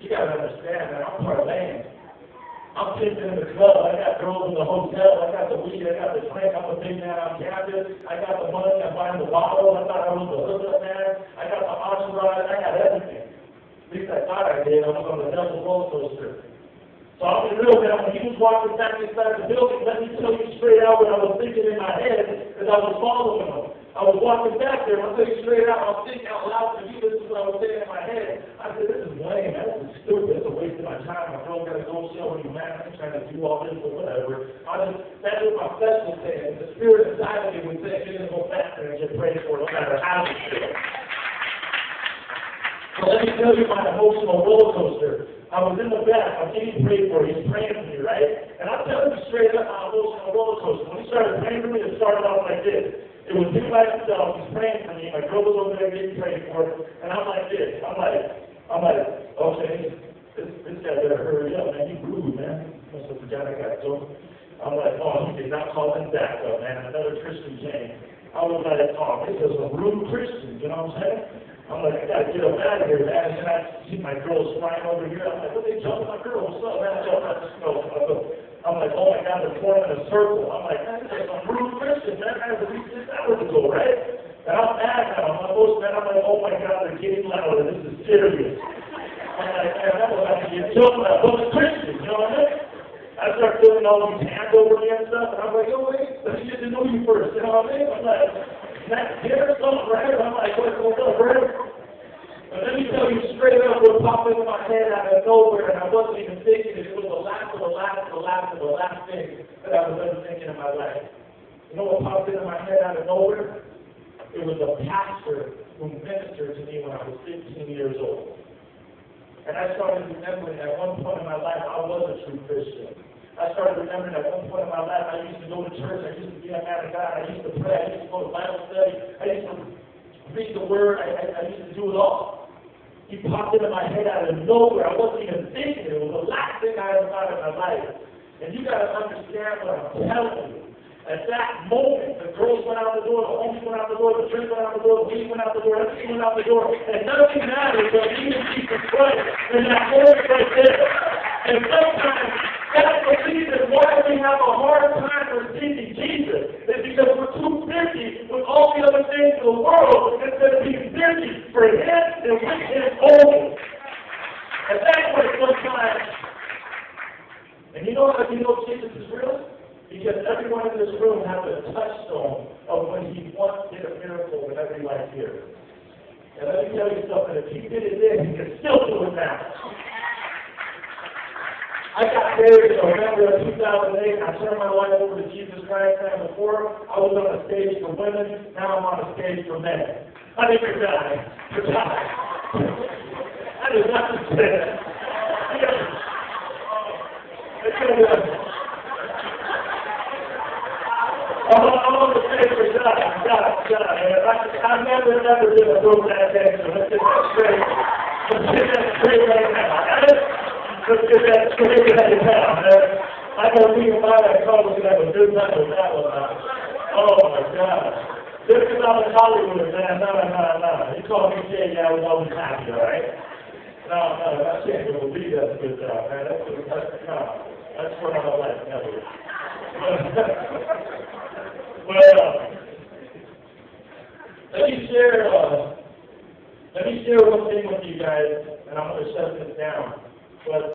You gotta understand, man, I'm parlaying. I'm sitting in the club, I got girls in the hotel, I got the weed, I got the drink, I'm a big man on campus, I got the money, I'm buying the bottles, I thought I was the hookup man, I got the entourage, I got everything. At least I thought I did, I was on the double roller coaster. So I'll be real, man, when he was walking back inside the building, let me tell you straight out what I was thinking in my head as I was following him. I was walking back there, and I'll tell you straight out, I was thinking out loud to you, this is what I was saying in my head. I said, this is lame, man, this is stupid, this is a waste of my time, my girl gotta go show me, man, I'm trying to do all this or whatever. That's what my flesh was saying. The spirit inside of me would say, you're gonna go back there and get prayed for, no matter how you feel. So let me tell you my emotional roller coaster. I was in the back, I'm getting prayed for, he's praying for me, right? And I'll tell you straight up my emotional roller coaster. When he started praying for me, it started off like this. It was him by himself, he's praying for me, my girl was over there getting prayed for, and I'm like this. I'm like, okay, this guy better hurry up, man, he's rude, man. Must have forgot I got to go. I'm like, oh, he did not call him back up, man, another Christian came. I was like, oh, this is a rude Christian, you know what I'm saying? I'm like, I gotta get up out of here, man. And then I see my girls flying over here. I'm like, what they jumping my girl? What's up, man? I'm like, oh my God, they're forming a circle. I'm like, man, this is some rude Christian, man. I had to reach this hours ago, right? And I'm mad now. I'm like, oh my God, they're getting louder. This is serious. I'm like, man, that was like you jumping at those Christians, you know what I mean? I start feeling all these hands over me and stuff, and I'm like, oh wait, let me get to know you first, you know what I mean? I'm like, that here something right? I'm like, what's up, right? But let me tell you straight up what popped into my head out of nowhere, and I wasn't even thinking it. It was the last thing that I was ever thinking in my life. You know what popped into my head out of nowhere? It was a pastor who ministered to me when I was 15 years old. And I started remembering at one point in my life I was a true Christian. I started remembering at one point in my life I used to go to church, I used to be a man of God, I used to pray, I used to go to Bible study, I used to read the Word, I used to do it all. He popped into my head out of nowhere. I wasn't even thinking. It was the last thing I ever thought in my life. And you got to understand what I'm telling you. At that moment, the girls went out the door, the homies went out the door, the drink went out the door, the weed went out the door, everything went out the door, and nothing mattered but me and Jesus Christ in that moment right there. And sometimes that's the reason why we have a hard time receiving Jesus. It's because we're too busy with all the other things in the world instead of being busy for Him and with Him only. And that's what sometimes. And you know how you know Jesus is real? Because everyone in this room has a touchstone of when He once did a miracle in every life here. And let me tell you something, if He did it then, He can still do it now. I got married in November of 2008. I turned my life over to Jesus Christ. And before, I was on a stage for women. Now I'm on a stage for men. I think you're dying. You're dying. I did not just say that. I'm on the stage for God. I've never been a broke ass dancer. Let's get that straight. Let's get that straight right now. Let's get that straight right now, man. I know me and my call was gonna have a good time with that one. Oh my God. This is out in Hollywood, man. No. You call me Jay, I was always happy, all right? No, that can't even believe that's a good job, man. That's for my life, never. Well, let me share one thing with you guys, and I'm going to shut this down. But